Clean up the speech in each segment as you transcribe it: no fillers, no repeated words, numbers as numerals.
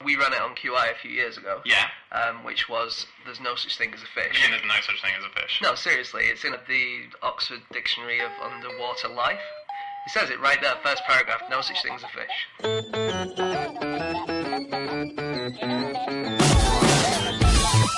We ran it on QI a few years ago. Yeah. Which was, there's no such thing as a fish. You mean there's no such thing as a fish? No, seriously, it's in the Oxford Dictionary of Underwater Life. It says it right there, first paragraph, no such thing as a fish.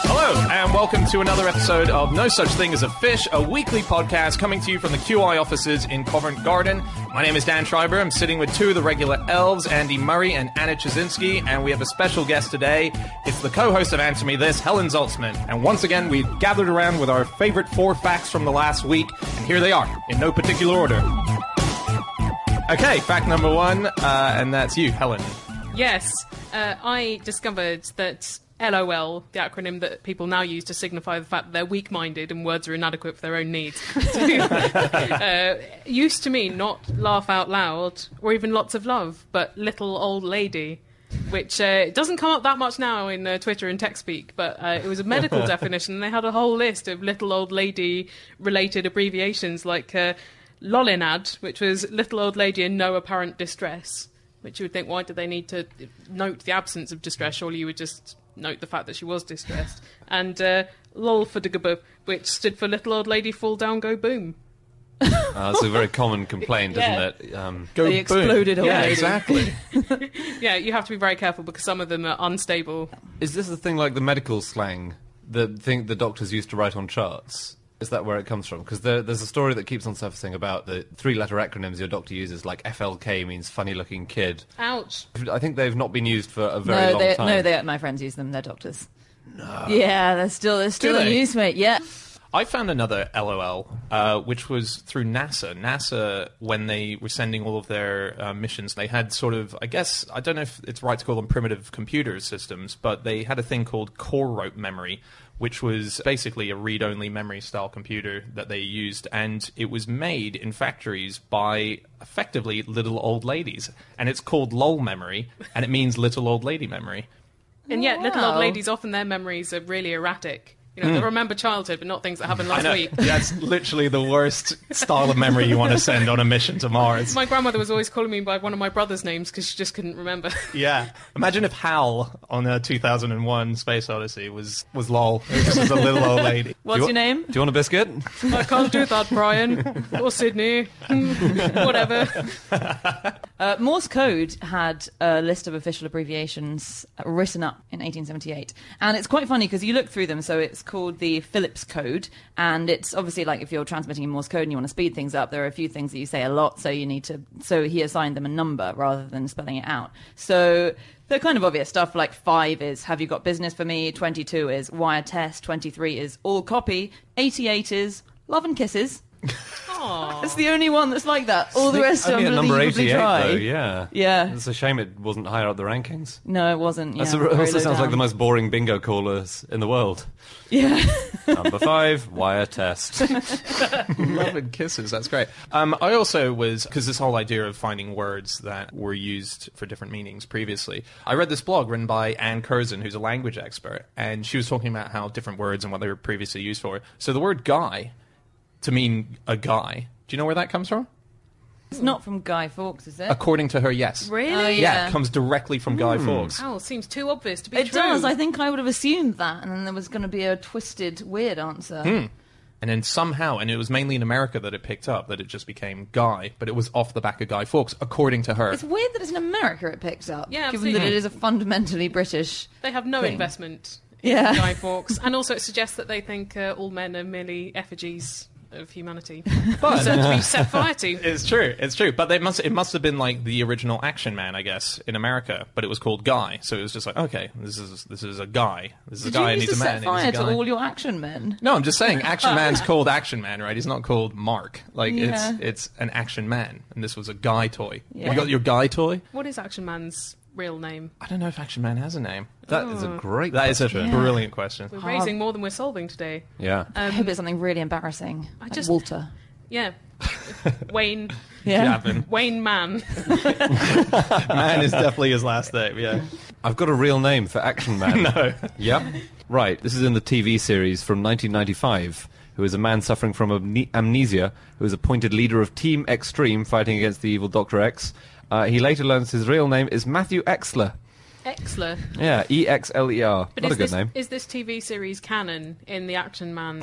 Hello, and welcome to another episode of No Such Thing as a Fish, a weekly podcast coming to you from the QI offices in Covent Garden. My name is Dan Schreiber. I'm sitting with two of the regular elves, Andy Murray and Anna Chazinski, and we have a special guest today. It's the co-host of Answer Me This, Helen Zaltzman. And once again, we've gathered around with our favorite 4 facts from the last week, and here they are, in no particular order. Okay, fact number 1, and that's you, Helen. Yes, I discovered that LOL, the acronym that people now use to signify the fact that they're weak-minded and words are inadequate for their own needs, used to mean not laugh out loud or even lots of love, but little old lady, which doesn't come up that much now in Twitter and tech speak, but it was a medical definition, and they had a whole list of little old lady-related abbreviations like LOLINAD, which was little old lady in no apparent distress, which you would think, why do they need to note the absence of distress? Surely you would just note the fact that she was distressed. And LOLFDGB, which stood for little old lady fall down, go boom. It's a very common complaint, isn't it? Go they exploded boom. old Yeah, lady. exactly. Yeah, you have to be very careful because some of them are unstable. Is this the thing like the medical slang, the thing the doctors used to write on charts? Is that where it comes from? Because there's a story that keeps on surfacing about the 3-letter acronyms your doctor uses, like FLK means funny-looking kid. Ouch. I think they've not been used for a very long time. No, my friends use them. They're doctors. No. Yeah, they're still in use, mate. Yeah. I found another LOL, which was through NASA. NASA, when they were sending all of their missions, they had sort of, I guess, I don't know if it's right to call them primitive computer systems, but they had a thing called core rope memory, which was basically a read-only memory-style computer that they used, and it was made in factories by, effectively, little old ladies. And it's called LOL memory, and it means little old lady memory. And yet, little old ladies, often their memories are really erratic. You know, they remember childhood, but not things that happened last week. That's literally the worst style of memory you want to send on a mission to Mars. My grandmother was always calling me by one of my brother's names because she just couldn't remember. Yeah. Imagine if Hal on 2001 Space Odyssey was LOL. It was just a little old lady. What's your name? Do you want a biscuit? I can't do that, Brian. Or Sydney. Whatever. Morse code had a list of official abbreviations written up in 1878. And it's quite funny because you look through them, so it's called the Phillips code, and it's obviously like if you're transmitting in Morse code and you want to speed things up, there are a few things that you say a lot, so he assigned them a number rather than spelling it out. So they're kind of obvious stuff, like 5 is have you got business for me, 22 is wire test, 23 is all copy, 88 is love and kisses. Aww. It's the only one that's like that. All the rest I are think at number unbelievably 88, dry. though, yeah. Yeah. It's a shame it wasn't higher up the rankings. No, it wasn't. Yeah, It also sounds like the most boring bingo callers in the world. Yeah. Number 5, wire test. Love and kisses, that's great. I also was, because this whole idea of finding words that were used for different meanings previously, I read this blog written by Anne Curzon, who's a language expert, and she was talking about how different words and what they were previously used for. So the word guy, to mean a guy, do you know where that comes from? It's not from Guy Fawkes, is it? According to her, yes. Really? Oh, Yeah, it comes directly from Guy Fawkes. Oh, seems too obvious to be It true. does. I think I would have assumed that, and then there was going to be a twisted, weird answer. And then somehow, and it was mainly in America that it picked up, that it just became Guy, but it was off the back of Guy Fawkes, according to her. It's weird that it's in America it picks up, Yeah, given absolutely. that it is a fundamentally British They have no thing. investment Yeah. in Guy Fawkes. And also it suggests that they think all men are merely effigies of humanity. But So to be set fire to. it's true. But it must have been like the original Action Man, I guess, in America. But it was called Guy, so it was just like, okay, this is a guy. This is a Did guy. you And used he's to a man. set and he's fire a to guy. all your action men? No, I'm just saying, Action Man's called Action Man, right? He's not called Mark. Like Yeah. it's an Action Man, and this was a Guy toy. Yeah. You got your Guy toy? What is Action Man's real name? I don't know if Action Man has a name. That is a great That is a question. brilliant question. We're raising more than we're solving today. Yeah. I hope it's something really embarrassing. I Like just- Walter. Yeah. Wayne. Yeah. Javin. Wayne Mann. Man is definitely his last name, yeah. I've got a real name for Action Man. No. Yep. Right. This is in the TV series from 1995, who is a man suffering from amnesia, who is appointed leader of Team Extreme fighting against the evil Dr. X. He later learns his real name is Matthew Exler. Exler. Yeah, Exler. But Not a is good this, name. is this TV series canon in the Action Man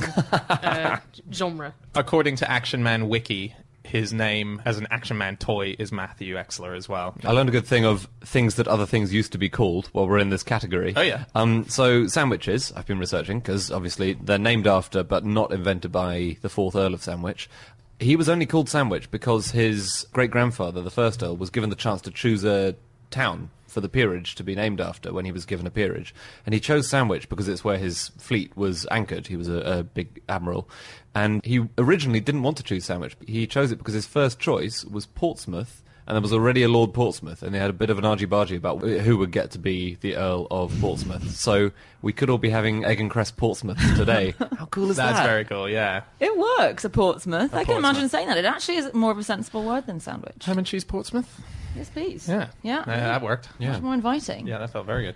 genre? According to Action Man Wiki, his name as an Action Man toy is Matthew Exler as well. I learned a good thing of things that other things used to be called while we're in this category. Oh, yeah. So sandwiches, I've been researching, because obviously they're named after, but not invented by the 4th Earl of Sandwich. He was only called Sandwich because his great-grandfather, the 1st Earl, was given the chance to choose a town for the peerage to be named after when he was given a peerage. And he chose Sandwich because it's where his fleet was anchored. He was a big admiral. And he originally didn't want to choose Sandwich. He chose it because his first choice was Portsmouth, and there was already a Lord Portsmouth, and they had a bit of an argy-bargy about who would get to be the Earl of Portsmouth. So we could all be having egg and cress Portsmouth today. How cool is that? That's very cool, yeah. It works, a Portsmouth. I can Portsmouth. imagine saying that. It actually is more of a sensible word than sandwich. Ham and cheese Portsmouth? Yes, please. Yeah. Yeah. That worked. Yeah. Much more inviting. Yeah, that felt very good.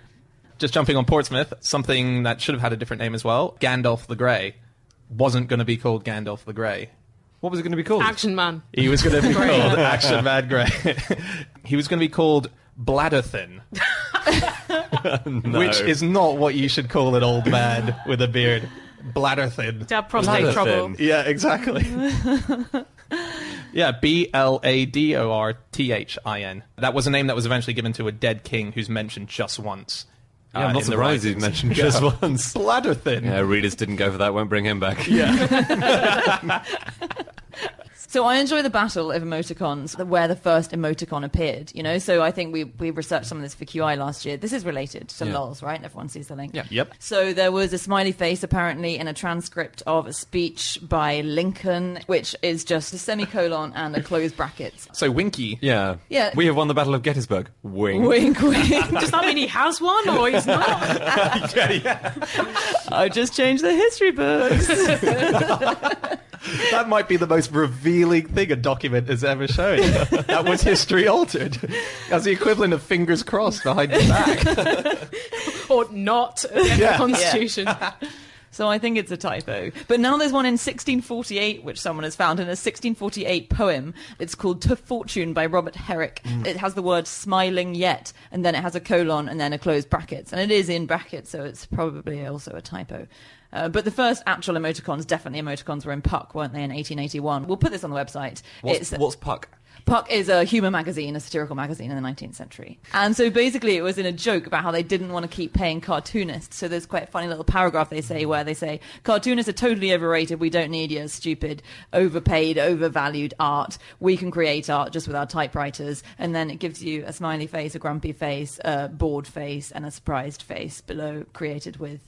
Just jumping on Portsmouth, something that should have had a different name as well, Gandalf the Grey, wasn't going to be called Gandalf the Grey. What was it going to be called? Action Man. He was going to be called Action Man Grey. He was going to be called Bladderthin, No. which is not what you should call an old man with a beard. Bladderthin. To have prostate Bladderthin. trouble. Yeah, exactly. Yeah, Bladorthin. That was a name that was eventually given to a dead king who's mentioned just once. Yeah, I'm not in the surprised he's writings. mentioned just once. Bladderthin. Yeah, readers didn't go for that, won't bring him back. Yeah. So I enjoy the battle of emoticons, where the first emoticon appeared, you know? So I think we researched some of this for QI last year. This is related to Yeah. LOLs, right? Everyone sees the link. Yeah. Yep. So there was a smiley face apparently in a transcript of a speech by Lincoln, which is just a semicolon and a closed brackets. So Winky. Yeah. Yeah. We have won the Battle of Gettysburg. Wing. Wink, wink. Does that mean he has one or he's not? I just changed the history books. That might be the most revealing thing a document has ever shown. That was history altered. That's the equivalent of fingers crossed behind your back. Or not in the Constitution. So I think it's a typo. But now there's one in 1648, which someone has found in a 1648 poem. It's called To Fortune by Robert Herrick. It has the word smiling yet, and then it has a colon and then a closed brackets. And it is in brackets, so it's probably also a typo. But the first actual emoticons, definitely emoticons, were in Puck, weren't they, in 1881? We'll put this on the website. What's Puck? Puck is a humour magazine, a satirical magazine in the 19th century. And so basically it was in a joke about how they didn't want to keep paying cartoonists. So there's quite a funny little paragraph they say where they say, cartoonists are totally overrated, we don't need your stupid, overpaid, overvalued art. We can create art just with our typewriters. And then it gives you a smiley face, a grumpy face, a bored face, and a surprised face below, created with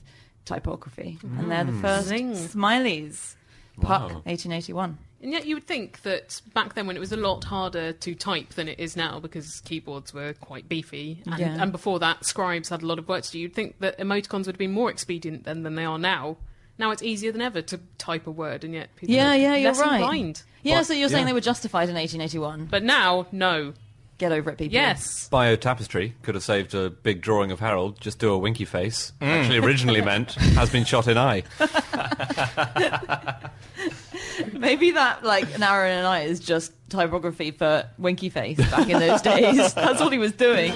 typography. And they're the first Zing. smileys. Puck, Wow. 1881. And yet you would think that back then when it was a lot harder to type than it is now because keyboards were quite beefy and, Yeah. and before that scribes had a lot of work to do, you'd think that emoticons would be more expedient than they are now. Now it's easier than ever to type a word and yet people Yeah, are you're less right. inclined. Yeah, Well, so you're saying yeah. they were justified in 1881. But now, no. Get over it, people. Yes. Bio tapestry could have saved a big drawing of Harold. Just do a winky face. Actually, originally meant has been shot in eye. Maybe that, like, an hour and an eye is just typography for winky face back in those days. That's all he was doing.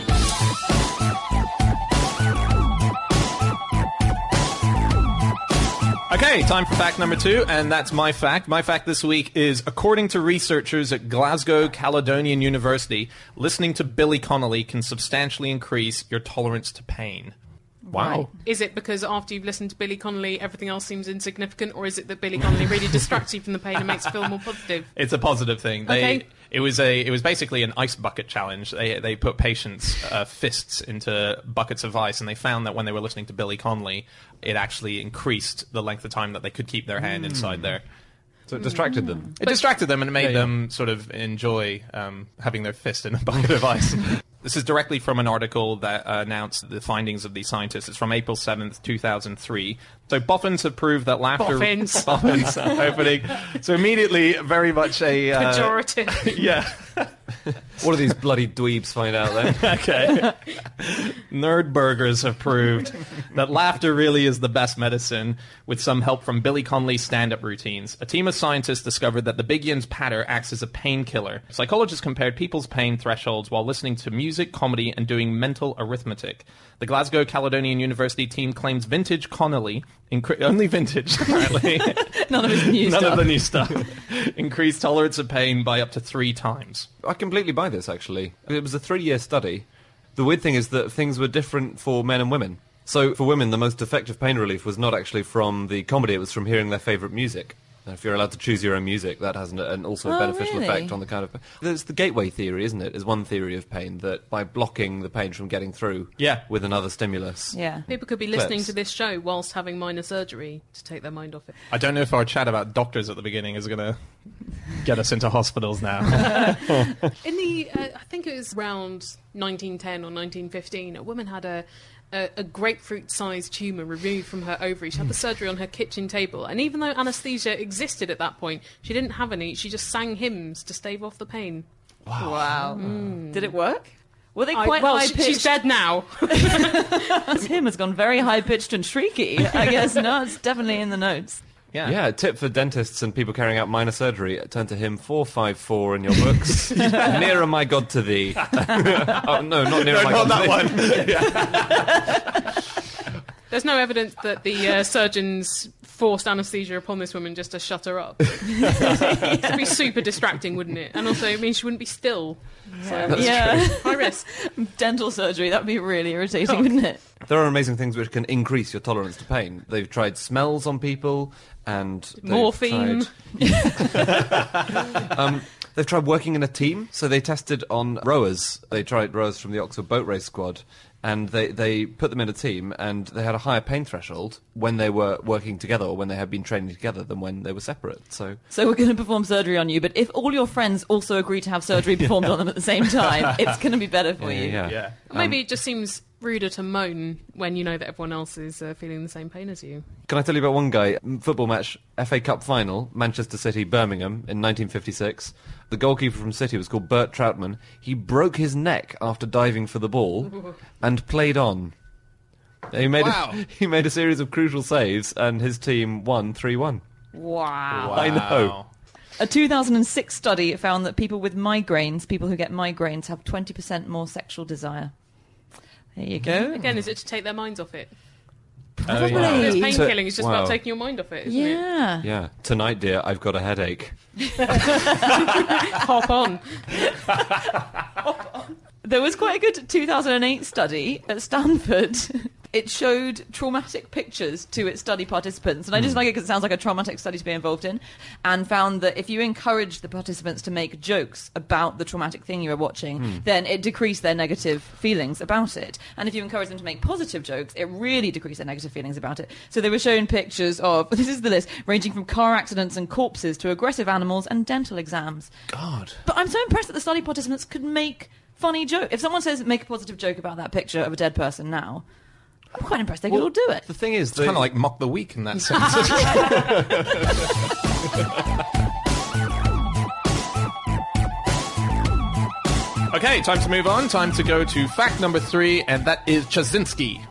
Okay, time for fact number 2, and that's my fact. My fact this week is, according to researchers at Glasgow Caledonian University, listening to Billy Connolly can substantially increase your tolerance to pain. Wow. Right. Is it because after you've listened to Billy Connolly, everything else seems insignificant, or is it that Billy Connolly really distracts you from the pain and makes it feel more positive? It's a positive thing. Okay. It was basically an ice bucket challenge. They put patients' fists into buckets of ice, and they found that when they were listening to Billy Connolly, it actually increased the length of time that they could keep their hand inside there. So it distracted them. It distracted them and it made them sort of enjoy having their fist in a bucket of ice. This is directly from an article that announced the findings of these scientists. It's from April 7th, 2003. So boffins have proved that laughter... Boffins. Boffins opening. So immediately, very much a... Pejorative. yeah. What do these bloody dweebs find out then? Okay. Nerd burgers have proved that laughter really is the best medicine, with some help from Billy Connolly's stand-up routines. A team of scientists discovered that the Big Yin's patter acts as a painkiller. Psychologists compared people's pain thresholds while listening to music, comedy, and doing mental arithmetic. The Glasgow Caledonian University team claims vintage Connolly, only vintage apparently, None of his new none stuff. of the new stuff, increased tolerance of pain by up to 3 times. I completely buy this, actually. It was a 3-year study. The weird thing is that things were different for men and women. So for women, the most effective pain relief was not actually from the comedy, it was from hearing their favourite music. And if you're allowed to choose your own music, that has also a beneficial really? effect on the kind of... There's the gateway theory, isn't it? Is one theory of pain, that by blocking the pain from getting through with another stimulus... Yeah. People could be listening Clips. to this show whilst having minor surgery to take their mind off it. I don't know if our chat about doctors at the beginning is going to get us into hospitals now. In the, I think it was around 1910 or 1915, a woman had a grapefruit-sized tumour removed from her ovary. She had the surgery on her kitchen table, and even though anaesthesia existed at that point, she didn't have any. She just sang hymns to stave off the pain. Wow. Did it work? Were they quite high-pitched? She's dead now. This hymn has gone very high-pitched and shrieky. I guess no, it's definitely in the notes. Yeah, a tip for dentists and people carrying out minor surgery, turn to hymn 454 in your books. Nearer my God to thee. Oh, no, not nearer my God to thee. There's no evidence that the surgeons forced anaesthesia upon this woman just to shut her up. It'd be super distracting, wouldn't it? And also, it means she wouldn't be still. Yeah. High risk. Dental surgery, that would be really irritating, wouldn't it? There are amazing things which can increase your tolerance to pain. They've tried smells on people, and they've Morphine. They've tried working in a team. So they tested on rowers. They tried rowers from the Oxford Boat Race Squad, and they put them in a team, and they had a higher pain threshold when they were working together or when they had been training together than when they were separate. So we're going to perform surgery on you, but if all your friends also agree to have surgery performed on them at the same time, it's going to be better for you. Yeah. Maybe it just seems ruder to moan when you know that everyone else is feeling the same pain as you. Can I tell you about one guy? Football match, FA Cup final, Manchester City, Birmingham, in 1956. The goalkeeper from City was called Bert Troutman. He broke his neck after diving for the ball and played on. He made a series of crucial saves, and his team won 3-1. Wow. I know. A 2006 study found that people with migraines, people who get migraines, have 20% more sexual desire. There you go. Again, is it to take their minds off it? Probably. There's pain So- killing. It's just wow. about taking your mind off it, isn't it? Yeah. Yeah. Tonight, dear, I've got a headache. Hop on. There was quite a good 2008 study at Stanford. It showed traumatic pictures to its study participants, and I just like it because it sounds like a traumatic study to be involved in, and found that if you encouraged the participants to make jokes about the traumatic thing you were watching, then it decreased their negative feelings about it. And if you encouraged them to make positive jokes, it really decreased their negative feelings about it. So they were shown pictures of, this is the list, ranging from car accidents and corpses to aggressive animals and dental exams. God. But I'm so impressed that the study participants could make funny jokes. If someone says, make a positive joke about that picture of a dead person now, I'm quite impressed they could all do it. The thing is, It's kind of like mock the weak in that sense. Okay, time to move on. Time to go to fact number 3, and that is Chazinski.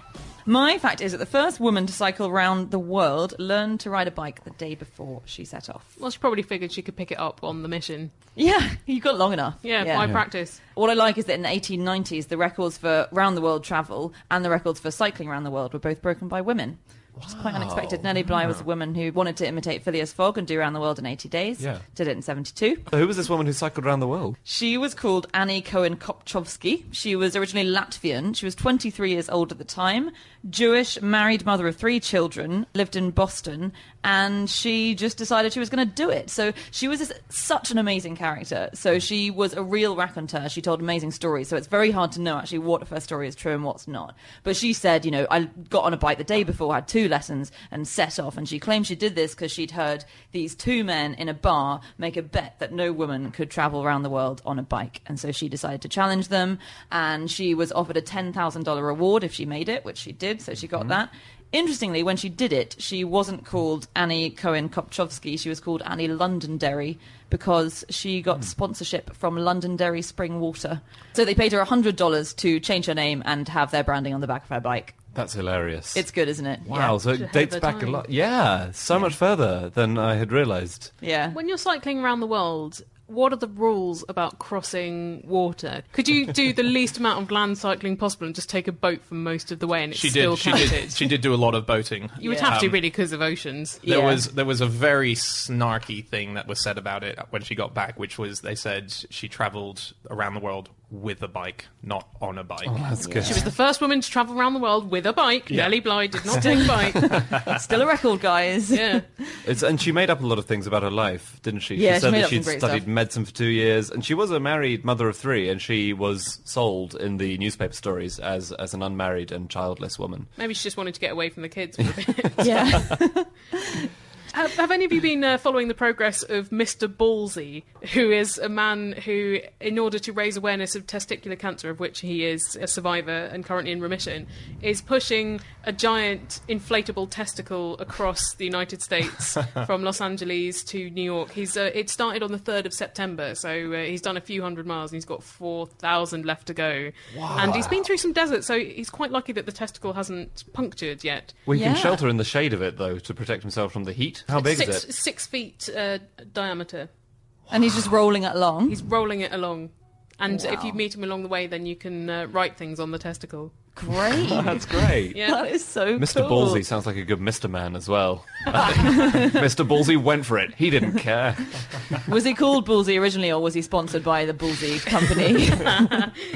My fact is that the first woman to cycle around the world learned to ride a bike the day before she set off. Well, she probably figured she could pick it up on the mission. Yeah, you got long enough. Yeah, why practice? What I like is that in the 1890s, the records for round-the-world travel and the records for cycling around the world were both broken by women. Which is quite unexpected. Nellie Bly was a woman who wanted to imitate Phileas Fogg and do around the world in 80 days. Yeah. Did it in 72. So who was this woman who cycled around the world? She was called Annie Cohen-Kopchowski. She was originally Latvian. She was 23 years old at the time, Jewish, married mother of 3 children, lived in Boston, and she just decided she was going to do it. So she was such an amazing character. So she was a real raconteur. She told amazing stories. So it's very hard to know actually what of her story is true and what's not. But she said, you know, I got on a bike the day before, had 2 2 lessons and set off. And she claimed she did this because she'd heard these 2 men in a bar make a bet that no woman could travel around the world on a bike. And so she decided to challenge them, and she was offered a $10,000 reward if she made it, which she did, so she got that. Interestingly, when she did it, she wasn't called Annie Cohen-Kopchowski. She was called Annie Londonderry because she got sponsorship from Londonderry Spring Water. So they paid her $100 to change her name and have their branding on the back of her bike. That's hilarious. It's good, isn't it? Wow, so it dates back a lot. Yeah, so much further than I had realised. Yeah. When you're cycling around the world, what are the rules about crossing water? Could you do the least amount of land cycling possible and just take a boat for most of the way and it's still counted? She did do a lot of boating. You would have to, really, because of oceans. There was a very snarky thing that was said about it when she got back, which was they said she travelled around the world with a bike, not on a bike. Oh, that's good. She was the first woman to travel around the world with a bike. Nellie Bly did not take a bike. Still a record, guys. Yeah. And she made up a lot of things about her life, didn't she? Yeah, she said she made that up some she'd great studied stuff. medicine for 2 years, and she was a married mother of 3, and she was sold in the newspaper stories as an unmarried and childless woman. Maybe she just wanted to get away from the kids for a bit. Yeah. Have any of you been following the progress of Mr. Ballsy, who is a man who, in order to raise awareness of testicular cancer, of which he is a survivor and currently in remission, is pushing a giant inflatable testicle across the United States from Los Angeles to New York? It started on the 3rd of September, so he's done a few hundred miles and he's got 4,000 left to go. Wow. And he's been through some desert, so he's quite lucky that the testicle hasn't punctured yet. Well, he can Yeah. shelter in the shade of it, though, to protect himself from the heat. How big is it? 6 feet diameter. And he's just rolling it along. He's rolling it along. And Wow. if you meet him along the way, then you can write things on the testicle. Great. That's great. Yeah. That is so Mr. cool. Ballsy sounds like a good Mr. Man as well. Mr. Ballsy went for it. He didn't care. Was he called Ballsy originally, or was he sponsored by the Ballsy company?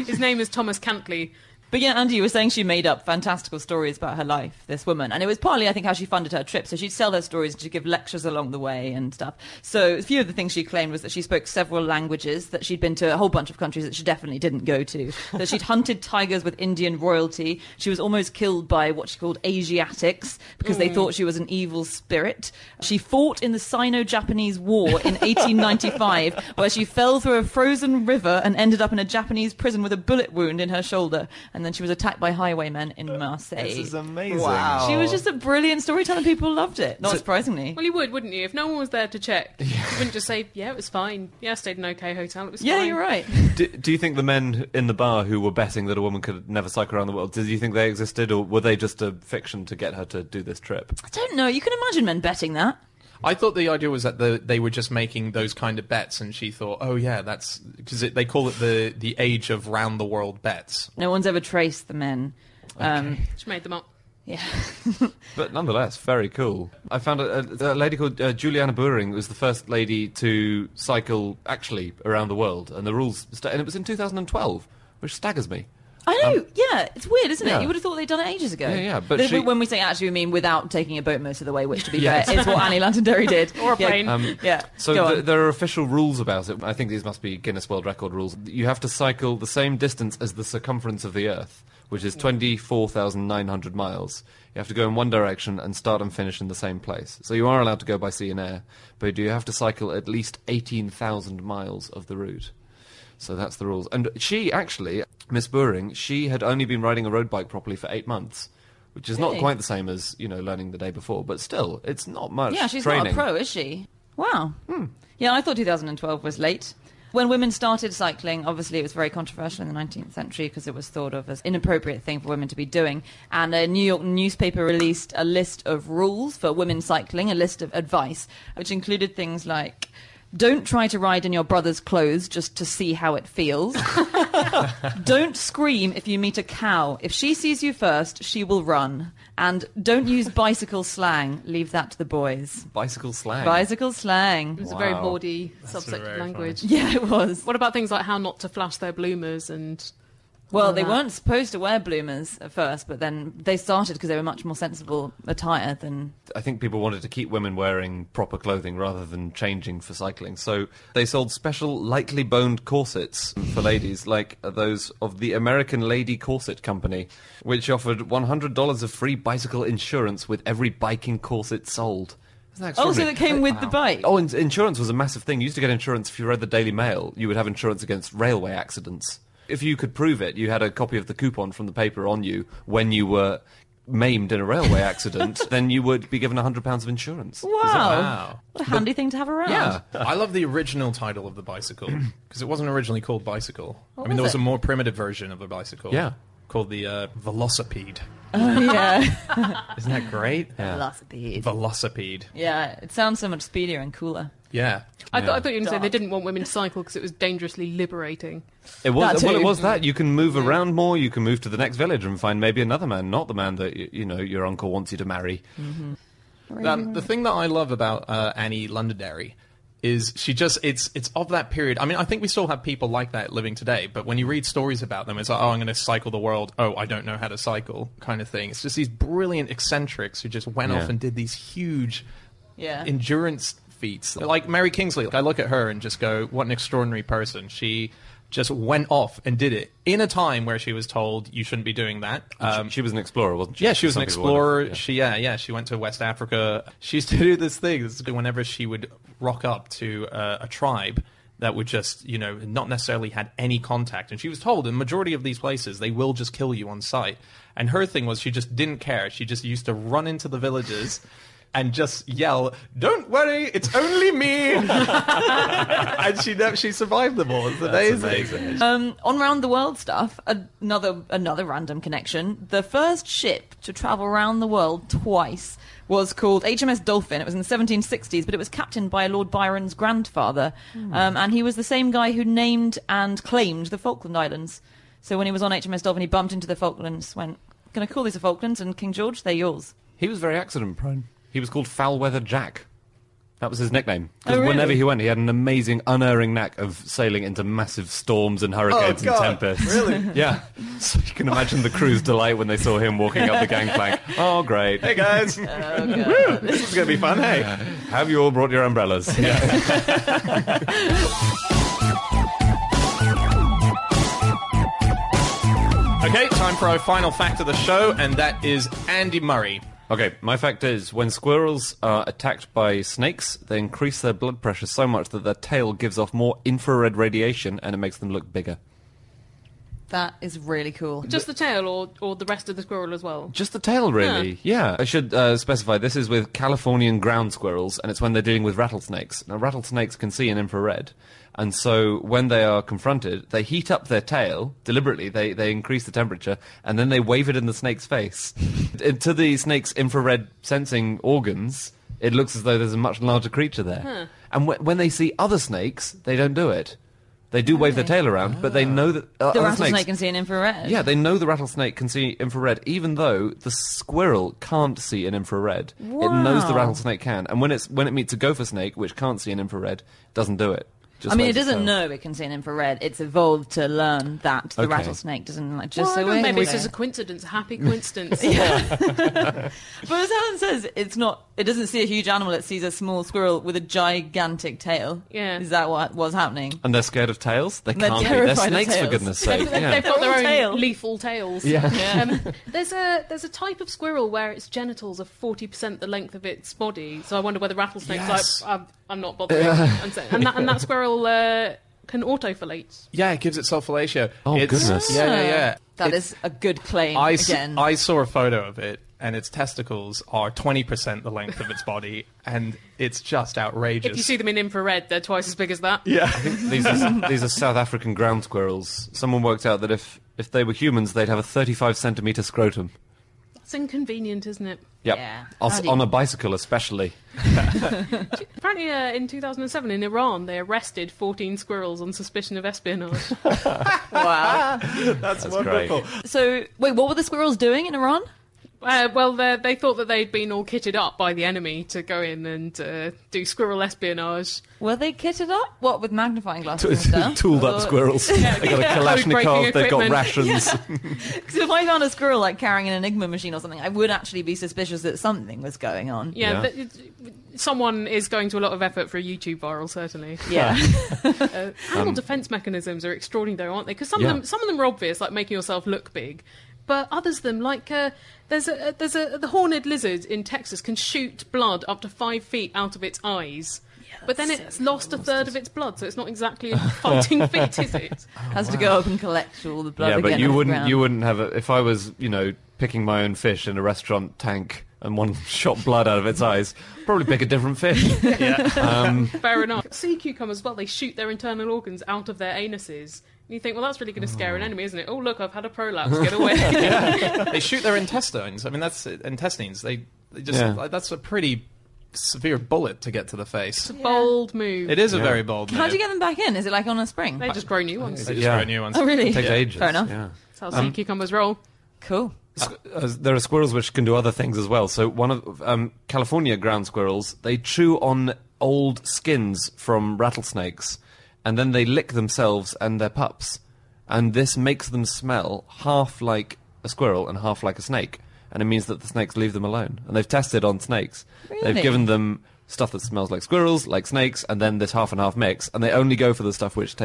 His name is Thomas Cantley. But yeah, Andy, you were saying she made up fantastical stories about her life, this woman. And it was partly, I think, how she funded her trip. So she'd sell her stories and she'd give lectures along the way and stuff. So a few of the things she claimed was that she spoke several languages, that she'd been to a whole bunch of countries that she definitely didn't go to, that she'd hunted tigers with Indian royalty. She was almost killed by what she called Asiatics because they thought she was an evil spirit. She fought in the Sino-Japanese War in 1895, where she fell through a frozen river and ended up in a Japanese prison with a bullet wound in her shoulder. And then she was attacked by highwaymen in Marseille. This is amazing. Wow. She was just a brilliant storyteller. People loved it. Not surprisingly. Well, you would, wouldn't you? If no one was there to check, you wouldn't just say, yeah, it was fine. Yeah, I stayed in an okay hotel. It was Yeah, fine. you're right. Do you think the men in the bar who were betting that a woman could never cycle around the world, did you think they existed, or were they just a fiction to get her to do this trip? I don't know. You can imagine men betting that. I thought the idea was that they were just making those kind of bets, and she thought, oh yeah, that's because they call it the age of round the world bets. No one's ever traced the men. She made them up. Yeah. But nonetheless, very cool. I found a lady called Juliana Buring was the first lady to cycle actually around the world, and the rules, and it was in 2012, which staggers me. I know, yeah, it's weird, isn't yeah. it? You would have thought they'd done it ages ago. Yeah, but when we say actually, we mean without taking a boat most of the way, which, to be Yes. fair, is what Annie Londonderry did. Or a plane. Yeah. So Go on. there are official rules about it. I think these must be Guinness World Record rules. You have to cycle the same distance as the circumference of the Earth, which is 24,900 miles. You have to go in one direction and start and finish in the same place. So you are allowed to go by sea and air, but you have to cycle at least 18,000 miles of the route. So that's the rules. And she actually, Miss Buring, she had only been riding a road bike properly for 8 months, which is not Really? quite the same as, learning the day before, but still, it's not much Yeah, she's training. not a pro, is she? Wow. Yeah, I thought 2012 was late. When women started cycling, obviously it was very controversial in the 19th century because it was thought of as an inappropriate thing for women to be doing. And a New York newspaper released a list of rules for women cycling, a list of advice, which included things like, don't try to ride in your brother's clothes just to see how it feels. Don't scream if you meet a cow. If she sees you first, she will run. And don't use bicycle slang. Leave that to the boys. Bicycle slang. Bicycle slang. It was a very Wow. bawdy subject very language. Yeah, it was. What about things like how not to flash their bloomers and Well, they weren't supposed to wear bloomers at first, but then they started because they were much more sensible attire than... I think people wanted to keep women wearing proper clothing rather than changing for cycling. So they sold special lightly boned corsets for ladies, like those of the American Lady Corset Company, which offered $100 of free bicycle insurance with every biking corset sold. Oh, so that came with the bike? Oh, and insurance was a massive thing. You used to get insurance if you read the Daily Mail. You would have insurance against railway accidents. If you could prove it, you had a copy of the coupon from the paper on you when you were maimed in a railway accident, then you would be given £100 of insurance. Wow. What a handy thing to have around. Yeah. I love the original title of the bicycle, because it wasn't originally called bicycle. What there was was it? a more primitive version of the bicycle. Yeah. Called the Velocipede. Yeah. Isn't that great? Velocipede. Velocipede. Yeah, it sounds so much speedier and cooler. Yeah. I thought you were going to say they didn't want women to cycle because it was dangerously liberating. It was. That Well, too. it was that. You can move around more. You can move to the next village and find maybe another man, not the man that your uncle wants you to marry. The thing that I love about Annie Londonderry is it's of that period. I mean, I think we still have people like that living today, but when you read stories about them, it's like, oh, I'm going to cycle the world. Oh, I don't know how to cycle kind of thing. It's just these brilliant eccentrics who just went off and did these huge endurance feats. Like Mary Kingsley, I look at her and just go, what an extraordinary person. She just went off and did it in a time where she was told you shouldn't be doing that. She was an explorer, wasn't she? Yeah, she was an Some people wonder, explorer. She went to West Africa. She used to do this thing whenever she would rock up to a tribe that would just, not necessarily had any contact. And she was told in the majority of these places, they will just kill you on sight. And her thing was she just didn't care. She just used to run into the villages and just yell, "Don't worry, it's only me!" And she survived them all. It's amazing. On round the world stuff, another random connection. The first ship to travel around the world twice was called HMS Dolphin. It was in the 1760s, but it was captained by Lord Byron's grandfather. And he was the same guy who named and claimed the Falkland Islands. So when he was on HMS Dolphin, he bumped into the Falklands, went, "Gonna call these the Falklands?" And King George, they're yours. He was very accident prone. He was called Foul-Weather Jack. That was his nickname. Oh, really? Whenever he went, he had an amazing, unerring knack of sailing into massive storms and hurricanes and tempests. Really? Yeah. So you can imagine the crew's delight when they saw him walking up the gangplank. Oh, great. Hey, guys. Oh, God. This is going to be fun, hey? Have you all brought your umbrellas? Yeah. Okay, time for our final fact of the show, and that is Andy Murray. Okay, my fact is, when squirrels are attacked by snakes, they increase their blood pressure so much that their tail gives off more infrared radiation and it makes them look bigger. That is really cool. Just the tail or the rest of the squirrel as well? Just the tail, really. Yeah. I should specify, this is with Californian ground squirrels, and it's when they're dealing with rattlesnakes. Now, rattlesnakes can see in infrared, and so when they are confronted, they heat up their tail, deliberately, they increase the temperature, and then they wave it in the snake's face. To the snake's infrared sensing organs, it looks as though there's a much larger creature there. And when they see other snakes, they don't do it. They do wave their tail around, but they know that The other rattlesnake snakes, can see an infrared. yeah, they know the rattlesnake can see infrared, even though the squirrel can't see an infrared. It knows the Wow. rattlesnake can, and when it meets a gopher snake, which can't see an infrared, it doesn't do it. Just I mean, it waves its doesn't tail. know it can see an infrared. It's evolved to learn that the Okay. rattlesnake doesn't just so Maybe anyway. it's just a coincidence, a happy coincidence. But as Helen says, it's not. It doesn't see a huge animal. It sees a small squirrel with a gigantic tail. Yeah. Is that what was happening? And they're scared of tails? They They're can't be. They're terrified of snakes, for tails. goodness sake. Yeah. They've got their Their own own tail. lethal tails. Yeah. There's a type of squirrel where its genitals are 40% the length of its body. So I wonder whether rattlesnakes Yes. I'm not bothering. and that squirrel can autofellate. Yeah, it gives itself fellatio. Oh, goodness. Yeah. That is a good claim. I again. saw a photo of it, and its testicles are 20% the length of its body, and it's just outrageous. If you see them in infrared, they're twice as big as that. Yeah. these are South African ground squirrels. Someone worked out that if they were humans, they'd have a 35-centimetre scrotum. It's inconvenient, isn't it? Yep. Yeah. On a bicycle, especially. Apparently, in 2007 in Iran, they arrested 14 squirrels on suspicion of espionage. Wow. That's wonderful. So, wait, what were the squirrels doing in Iran? Well, they thought that they'd been all kitted up by the enemy to go in and do squirrel espionage. Were they kitted up? What, with magnifying glasses and stuff? Tooled up squirrels. They got a Kalashnikov, Code-breaking they've got equipment. rations. Because if I found a squirrel like carrying an Enigma machine or something, I would actually be suspicious that something was going on. Yeah, someone is going to a lot of effort for a YouTube viral, certainly. Yeah. Animal defense mechanisms are extraordinary, though, aren't they? Because some of them are obvious, like making yourself look big. But others of them, like the horned lizard in Texas can shoot blood up to 5 feet out of its eyes. But then it's lost a third of its blood, so it's not exactly a fighting fit, is it? Has to go up and collect all the blood Yeah, again. but you off the wouldn't ground. you wouldn't have it if I was, picking my own fish in a restaurant tank and one shot blood out of its eyes. Probably pick a different fish. Fair enough. Sea cucumbers, well, they shoot their internal organs out of their anuses. And you think, well, that's really going to scare an enemy, isn't it? Oh, look, I've had a prolapse. Get away. They shoot their intestines. I mean, that's intestines. They just that's a pretty severe bullet to get to the face. Bold move. It is a very bold move. How do you get them back in? Is it like on a spring? They just grow new ones. They just Yeah. grow new ones. Oh, really? It takes ages. Fair enough. Yeah. That's how sea cucumbers roll. Cool. There are squirrels which can do other things as well. So one of California ground squirrels, they chew on old skins from rattlesnakes, and then they lick themselves and their pups, and this makes them smell half like a squirrel and half like a snake, and it means that the snakes leave them alone. And they've tested on snakes. Really? They've given them stuff that smells like squirrels, like snakes, and then this half and half mix, and they only go for the stuff which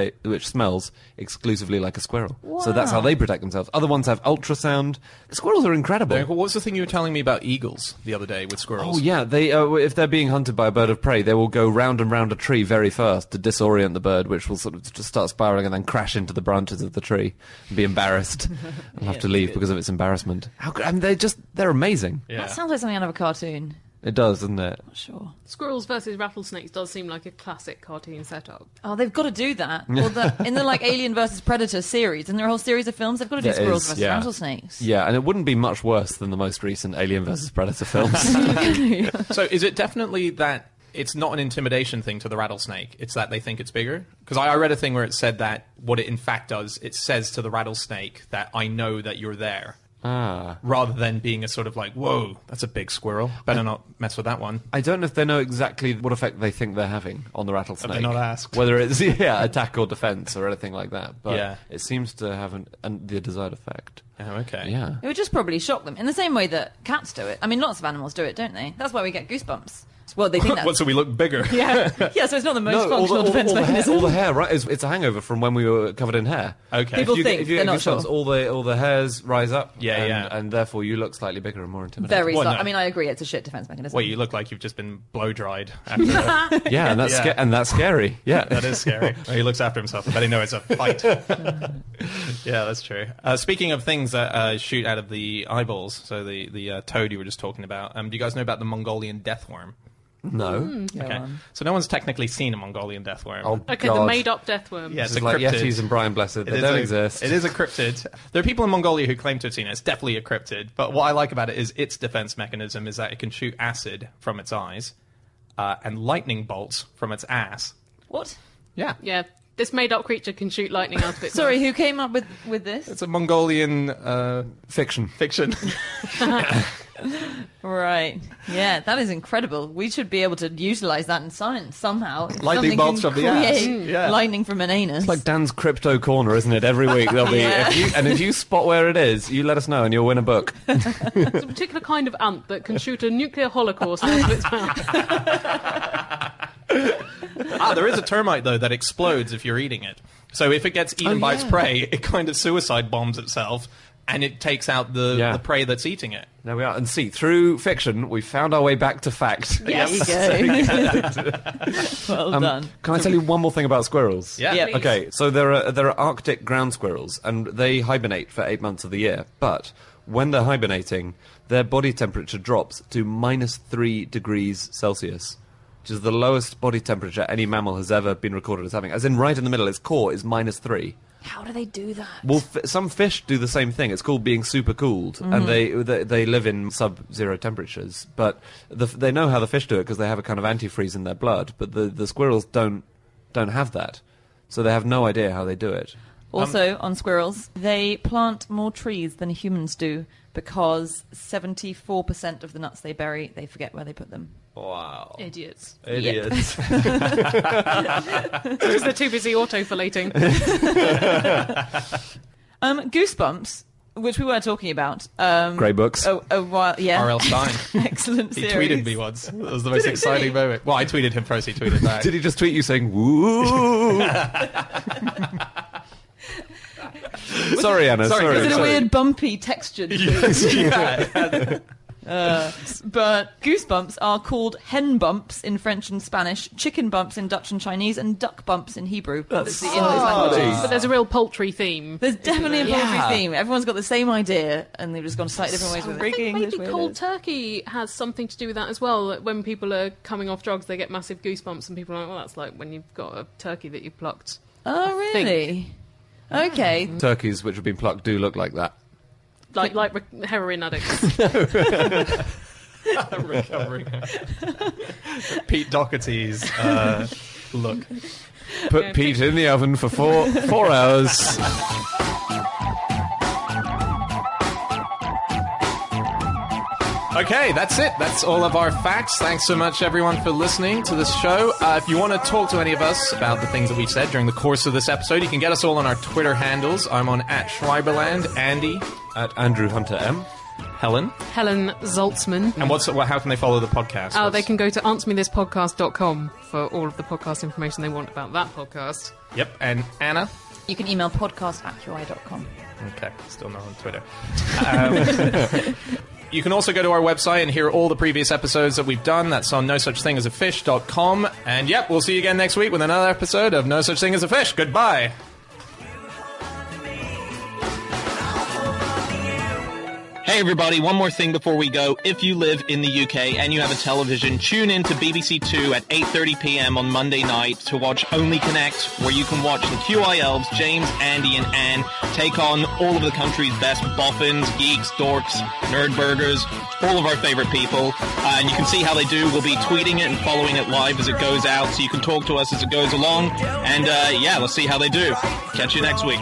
smells exclusively like a squirrel. So that's how they protect themselves. Other ones have ultrasound. Squirrels are incredible. What was the thing you were telling me about eagles the other day with squirrels? Oh yeah, they if they're being hunted by a bird of prey, they will go round and round a tree very fast to disorient the bird, which will sort of just start spiraling and then crash into the branches of the tree and be embarrassed and have to leave because of its embarrassment. They're amazing. Yeah. That sounds like something out of a cartoon. It does, doesn't it? Not sure. Squirrels versus rattlesnakes does seem like a classic cartoon setup. Oh, they've got to do that. Or in the like Alien versus Predator series, and there are a whole series of films, they've got to do There squirrels is, versus yeah. rattlesnakes. Yeah, and it wouldn't be much worse than the most recent Alien vs Predator films. So is it definitely that it's not an intimidation thing to the rattlesnake, it's that they think it's bigger? Because I read a thing where it said that what it in fact does, it says to the rattlesnake that I know that you're there. Rather than being a sort of like, whoa, that's a big squirrel. Better not mess with that one. I don't know if they know exactly what effect they think they're having on the rattlesnake. Have they not asked? Whether it's attack or defense or anything like that. But Yeah. it seems to have the desired effect. Oh, okay. Yeah. It would just probably shock them in the same way that cats do it. I mean, lots of animals do it, don't they? That's why we get goosebumps. Well, they think What, that's... so we look bigger? Yeah, so it's not the most all functional defense mechanism. all the hair, right? It's a hangover from when we were covered in hair. Okay. People think if you they're get not goosebumps, sure. all the hairs rise up. Yeah, and therefore you look slightly bigger and more intimidating. Very Well, slight. no. I mean, I agree, it's a shit defense mechanism. Wait, you look like you've just been blow-dried. After Yeah, and that's Yeah. and that's scary. Yeah, That is scary. Oh, he looks after himself. I bet he knows it's a fight. Yeah, that's true. Speaking of things that shoot out of the eyeballs, so the toad you were just talking about, do you guys know about the Mongolian deathworm? no. Go Okay. on. So no one's technically seen a Mongolian deathworm. Oh, Okay, God. the made-up deathworm. Yeah, it's It's a like cryptid. Yetis and Brian Blessed. They It is don't a- exist. It is a cryptid. There are people in Mongolia who claim to have seen it. It's definitely a cryptid. But what I like about it is its defense mechanism is that it can shoot acid from its eyes and lightning bolts from its ass. What? Yeah. Yeah, this made-up creature can shoot lightning out of its Sorry, mouth. who came up with this? It's a Mongolian Fiction. fiction. Right. Yeah, that is incredible. We should be able to utilise that in science somehow. If Lightning something bolts can from the ass. create Yeah. lightning from an anus. It's like Dan's crypto corner, isn't it? Every week there'll be. Yeah. If you spot where it is, you let us know and you'll win a book. It's a particular kind of ant that can shoot a nuclear holocaust out of its mouth. There is a termite, though, that explodes if you're eating it. So if it gets eaten by its prey, it kind of suicide bombs itself, and it takes out the prey that's eating it. There we are. And see, through fiction, we found our way back to fact. Yes. There you go. Well done. Can I tell you one more thing about squirrels? Yeah. Yeah. Please. Okay, so there are Arctic ground squirrels, and they hibernate for 8 months of the year. But when they're hibernating, their body temperature drops to -3 degrees Celsius, which is the lowest body temperature any mammal has ever been recorded as having. As in, right in the middle, its core is -3. How do they do that? Well, some fish do the same thing. It's called being super cooled, and they live in sub-zero temperatures. But they know how the fish do it because they have a kind of antifreeze in their blood. But the squirrels don't have that, so they have no idea how they do it. Also, on squirrels, they plant more trees than humans do because 74% of the nuts they bury, they forget where they put them. Wow. Idiots. Idiots. Because they're too busy autofillating. Goosebumps, which we were talking about. Grey books. A while, yeah. R.L. Stein. Excellent He series. tweeted me once. It was the most exciting moment. Well, I tweeted him first, he tweeted back. Did he just tweet you saying, woo? Sorry, Anna. Sorry. Was it a sorry. weird, bumpy, textured tweet? Yeah. But goosebumps are called hen bumps in French and Spanish, chicken bumps in Dutch and Chinese, and duck bumps in Hebrew. That's the English languages. But there's a real poultry theme. There's definitely a poultry theme. Everyone's got the same idea, and they've just gone slightly different ways with it. I think maybe cold turkey has something to do with that as well. That when people are coming off drugs, they get massive goosebumps, and people are like, well, that's like when you've got a turkey that you plucked. Oh, really? Okay. Turkeys which have been plucked do look like that. Like heroin addicts. Recovering. Pete Doherty's look. Put Pete in the oven for 4 hours. Okay, that's it. That's all of our facts. Thanks so much, everyone, for listening to this show. If you want to talk to any of us about the things that we've said during the course of this episode, you can get us all on our Twitter handles. I'm on @Schreiberland, Andy At Andrew Hunter M. Helen. Helen Zaltzman. And how can they follow the podcast? Oh, they can go to answermethispodcast.com for all of the podcast information they want about that podcast. Yep, and Anna. You can email podcast@qi.com. Okay, still not on Twitter. You can also go to our website and hear all the previous episodes that we've done. That's on nosuchthingasafish.com. And yep, we'll see you again next week with another episode of No Such Thing as a Fish. Goodbye. Hey everybody, one more thing before we go. If you live in the UK and you have a television, tune in to BBC 2 at 8:30 p.m. on Monday night to watch Only Connect, where you can watch the QI elves, James, Andy and Anne, take on all of the country's best boffins, geeks, dorks, nerdburgers, all of our favourite people. And you can see how they do. We'll be tweeting it and following it live as it goes out, so you can talk to us as it goes along. And yeah, let's see how they do. Catch you next week.